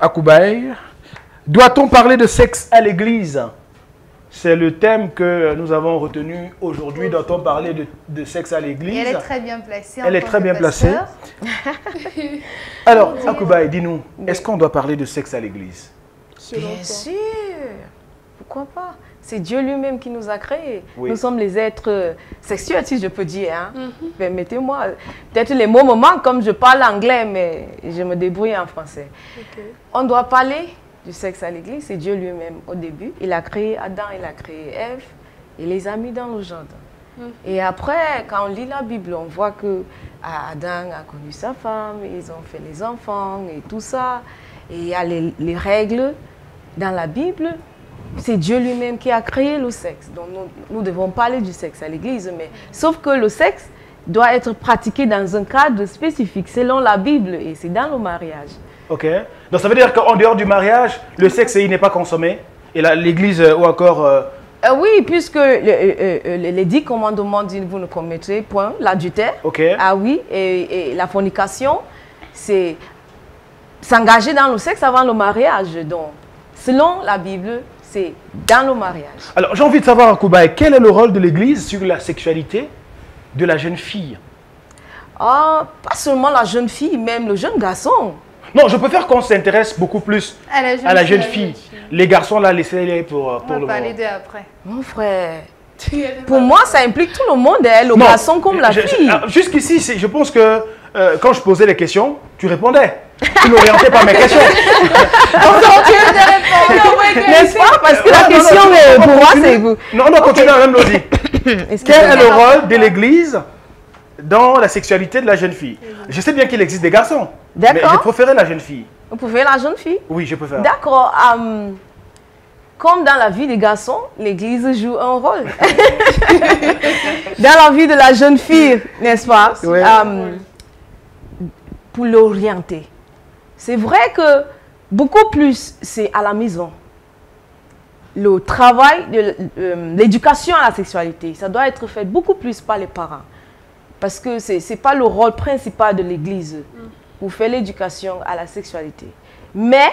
Akoubaye, doit-on parler de sexe à l'église? C'est le thème que nous avons retenu aujourd'hui. Doit-on parler de sexe à l'église? Elle est très bien placée. Elle est très bien placée. Alors, Akoubaye, dis-nous, est-ce qu'on doit parler de sexe à l'église? Bien sûr. Pourquoi pas? C'est Dieu lui-même qui nous a créés. Oui. Nous sommes les êtres sexuels, si je peux dire. Hein. Permettez-moi. Peut-être les mots me manquent, comme je parle anglais, mais je me débrouille en français. On doit parler du sexe à l'église. C'est Dieu lui-même au début. Il a créé Adam, il a créé Ève. Il les a mis dans le jardin. Et après, quand on lit la Bible, on voit que Adam a connu sa femme, ils ont fait les enfants et tout ça. Et il y a les règles dans la Bible. C'est Dieu lui-même qui a créé le sexe. Donc nous devons parler du sexe à l'église, mais sauf que le sexe doit être pratiqué dans un cadre spécifique, selon la Bible, et c'est dans le mariage. Ok. Donc ça veut dire qu'en dehors du mariage, le sexe il n'est pas consommé? Et l'église ou encore... Oui, puisque les 10 commandements disent vous ne commettrez point l'adultère. Ok. Ah oui, et la fornication, c'est s'engager dans le sexe avant le mariage. Donc, selon la Bible, c'est dans le mariage. Alors, j'ai envie de savoir, Akoubaye, quel est le rôle de l'église sur la sexualité de la jeune fille? Pas seulement la jeune fille, même le jeune garçon. Non, je préfère qu'on s'intéresse beaucoup plus à la jeune fille. Les garçons, là, laissez-les pour le moment. On va parler d'eux après. Mon frère, pour moi, ça implique tout le monde, le garçon comme la fille. Jusqu'ici, je pense que quand je posais les questions, tu répondais. Tu n'orientais pas mes questions. N'est-ce pas? Parce que la question, pour moi, c'est vous. Non, on doit continuer la même logique. Quel est le rôle de l'église dans la sexualité de la jeune fille? Je sais bien qu'il existe des garçons, mais je préférais la jeune fille. Vous préférez la jeune fille? Oui, je préfère. D'accord. Comme dans la vie des garçons, l'église joue un rôle. Dans la vie de la jeune fille, n'est-ce pas? Oui. Pour l'orienter. C'est vrai que beaucoup plus, c'est à la maison. Le travail, l'éducation à la sexualité, ça doit être fait beaucoup plus par les parents. Parce que ce n'est pas le rôle principal de l'église pour faire l'éducation à la sexualité. Mais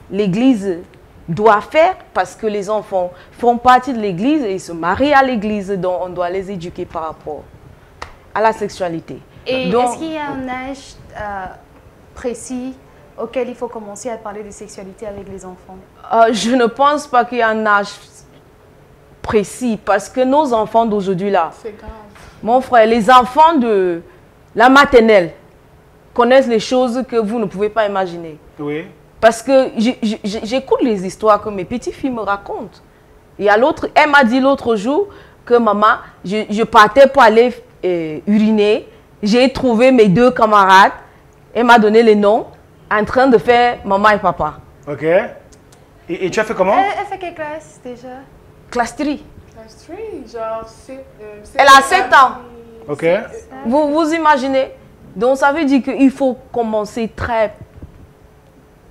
l'église doit faire parce que les enfants font partie de l'église et ils se marient à l'église, donc on doit les éduquer par rapport à la sexualité. Et est-ce qu'il y a un âge précis auquel il faut commencer à parler de sexualité avec les enfants? Je ne pense pas qu'il y a un âge précis parce que nos enfants d'aujourd'hui là, mon frère, les enfants de la maternelle connaissent les choses que vous ne pouvez pas imaginer. Oui. Parce que j'écoute les histoires que mes petites filles me racontent. Il y a l'autre, elle m'a dit l'autre jour que maman, je partais pour aller uriner. J'ai trouvé mes 2 camarades. Elle m'a donné les noms en train de faire maman et papa. Ok. Et tu as fait comment? Elle fait quelle classe déjà? Classe 3. Classe 3, genre... Elle a 7 ans. Ok. Vous imaginez? Donc ça veut dire qu'il faut commencer très...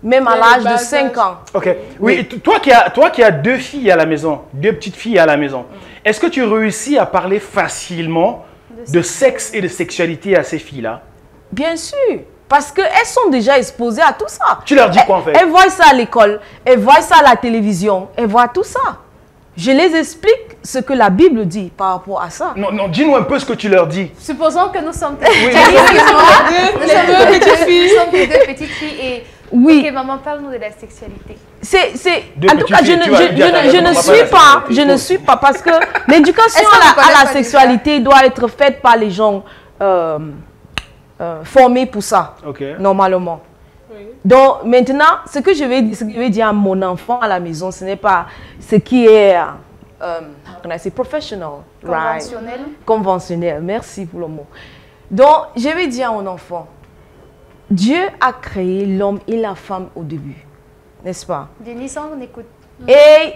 Même à l'âge de 5 ans. Ok. Oui, et toi qui as 2 filles à la maison, 2 petites filles à la maison, est-ce que tu réussis à parler facilement de sexe et de sexualité à ces filles-là? Bien sûr. Parce qu'elles sont déjà exposées à tout ça. Tu leur dis quoi en fait? Elles voient ça à l'école, elles voient ça à la télévision, elles voient tout ça. Je les explique ce que la Bible dit par rapport à ça. Non, dis-nous un peu ce que tu leur dis. Supposons que nous sommes oui, nous sommes 2 petites filles et... Oui. Ok, maman, parle-nous de la sexualité. En tout cas, je ne suis pas parce que l'éducation à la sexualité doit être faite par les gens formés pour ça, normalement. Oui. Donc maintenant, ce que je vais dire à mon enfant à la maison, ce n'est pas ce qui est professionnel, conventionnel. Right? Conventionnel, merci pour le mot. Donc, je vais dire à mon enfant, Dieu a créé l'homme et la femme au début, n'est-ce pas? Denison, on écoute. Et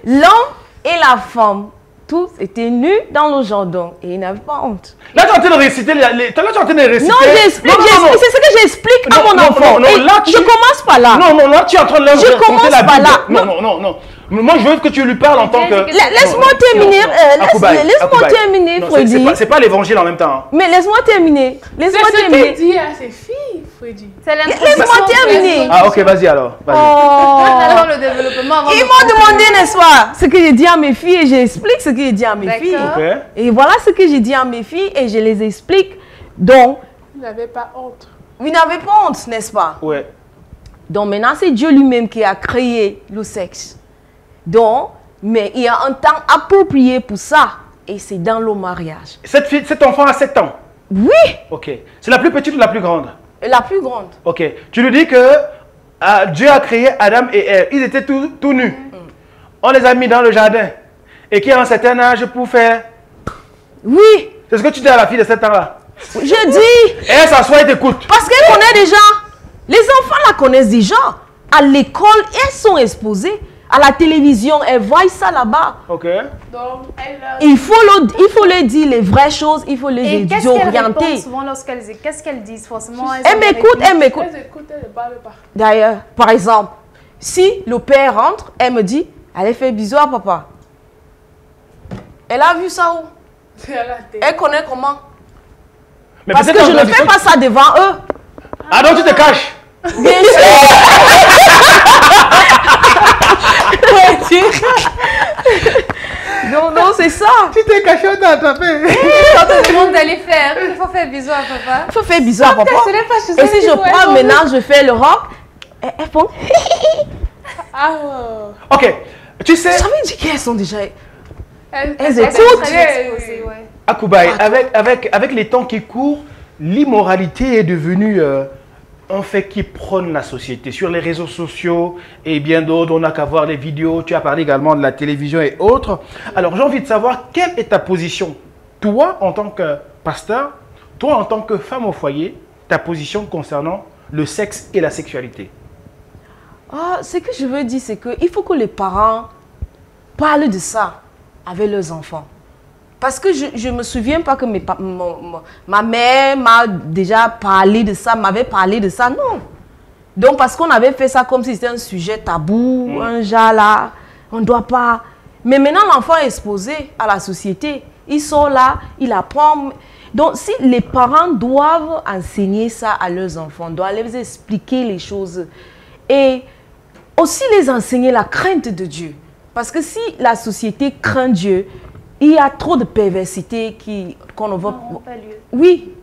l'homme et la femme, tous étaient nus dans le jardin et ils n'avaient pas honte. Là, tu es en train de réciter. Non, j'explique. C'est ce que j'explique à mon enfant. Je commence pas là. Non, là, tu es en train de leur raconter la Bible. Non. Moi, je veux que tu lui parles en tant que... Laisse-moi terminer. Laisse-moi terminer, Freddy. C'est pas l'évangile en même temps. Mais laisse-moi terminer. C'est ce qu'il dit à ses filles, Freddy. C'est Laisse-moi terminer. Ah, ok, vas-y alors. Vas-y. Avant le développement. avant Ils de m'ont continuer. demandé, n'est-ce pas, ce que j'ai dit à mes filles et j'explique ce que j'ai dit à mes filles. D'accord. Ok. Et voilà ce que j'ai dit à mes filles et je les explique. Donc, Vous n'avez pas honte. vous n'avez pas honte, n'est-ce pas? Ouais. Donc maintenant, c'est Dieu lui-même qui a créé le sexe. Donc, mais il y a un temps approprié pour ça. Et c'est dans le mariage. Cet enfant a 7 ans. Oui, Ok. C'est la plus petite ou la plus grande? la plus grande. Ok. Tu nous dis que Dieu a créé Adam et Ève. Ils étaient tout nus. On les a mis dans le jardin. Et qui a un certain âge pour faire... Oui, C'est ce que tu dis à la fille de 7 ans-là. je dis, Et elle s'assoit et t'écoute. parce qu'elle connaît déjà. Les enfants la connaissent déjà. À l'école, elles sont exposées. À la télévision, elles voient ça là-bas. Ok. Donc, elle leur Il faut leur dire les vraies choses, il faut les Et qu'est-ce qu'elles orienter. répondent souvent lorsqu'elles... Qu'est-ce qu'elles disent forcément? Elle m'écoute, elle m'écoute. elle écoute, elle ne parle pas. D'ailleurs, par exemple, si le père rentre, elle me dit, allez faire bisous à papa. Elle a vu ça où? C'est à la télé. Elle connaît comment? Mais Parce que peut-être je en ne tradition- fais pas ça devant eux. Ah donc tu te caches. Bien sûr. Non, c'est ça. Tu t'es caché, on t'a attrapé. Quand on demande d'aller faire, il faut faire bisous à papa. Il faut faire bisous à papa. Ce n'est pas chez Et si je prends maintenant, je fais le rock, elles font... Ah, Ok. Tu sais, Ça veut dire qu'elles sont déjà... elle Elles elle- écoutent. elle- Exposé, ouais. Akoubaï, avec les temps qui courent, l'immoralité est devenue un fait qui prône la société. Sur les réseaux sociaux et bien d'autres, on n'a qu'à voir les vidéos. Tu as parlé également de la télévision et autres. Alors, j'ai envie de savoir, quelle est ta position? Toi, en tant que pasteur, toi, en tant que femme au foyer, ta position concernant le sexe et la sexualité? Ah, ce que je veux dire, c'est qu'il faut que les parents parlent de ça avec leurs enfants. Parce que je ne me souviens pas que ma mère m'a déjà parlé de ça, m'avait parlé de ça, non. Donc, parce qu'on avait fait ça comme si c'était un sujet tabou, un genre là, on ne doit pas... Mais maintenant, l'enfant est exposé à la société. Ils sont là, il apprend. Donc, si les parents doivent enseigner ça à leurs enfants, doivent les expliquer les choses. Et aussi les enseigner la crainte de Dieu. Parce que si la société craint Dieu, il y a trop de perversité qu'on ne va pas lieu. Oui.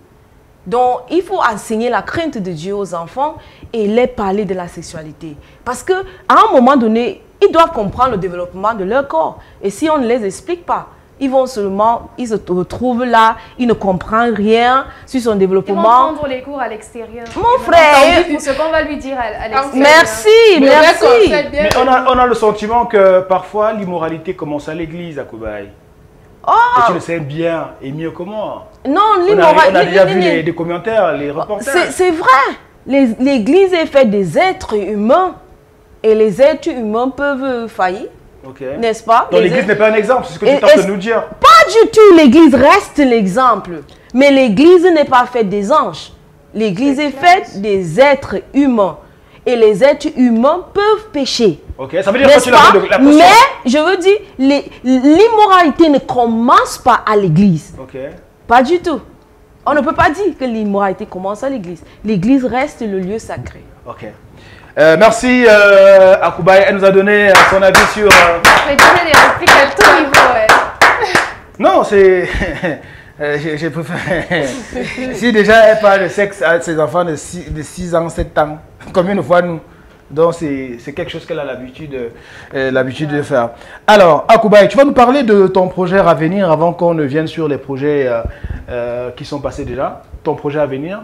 Donc, il faut enseigner la crainte de Dieu aux enfants et les parler de la sexualité. Parce qu'à un moment donné, ils doivent comprendre le développement de leur corps. Et si on ne les explique pas, ils se retrouvent là, ils ne comprennent rien sur son Ils vont développement. prendre les cours à l'extérieur. Mon frère, Pour ce qu'on va lui dire à l'extérieur. merci, Mais merci. vrai conseil, bien Mais on a le sentiment que parfois l'immoralité commence à l'église, Akoubaï. Et tu le sais bien et mieux que moi. Non, On a déjà vu des commentaires, les reportages. C'est vrai. L'église est faite des êtres humains. Et les êtres humains peuvent faillir, Ok. n'est-ce pas? Donc Les l'église êtres- n'est pas un exemple, c'est ce que tu Et- tentes et- de nous dire. Pas du tout, l'église reste l'exemple. Mais l'église n'est pas faite des anges. L'église est faite des êtres humains. Et les êtres humains peuvent pécher. Ok, ça veut dire que N'est-ce tu pas? l'as de la pression. Mais, je veux dire, l'immoralité ne commence pas à l'église. Ok. Pas du tout. On ne peut pas dire que l'immoralité commence à l'église. L'église reste le lieu sacré. Ok. Merci Akoubaï, elle nous a donné son avis sur... Mais donner des répliques à tout niveau, ouais. Non, c'est... je préfère... Si déjà elle parle de sexe à ses enfants de 6 ans, 7 ans, combien de fois nous? Donc c'est quelque chose qu'elle a l'habitude de faire. Alors, Akoubaï, tu vas nous parler de ton projet à venir avant qu'on ne vienne sur les projets qui sont passés déjà. Ton projet à venir.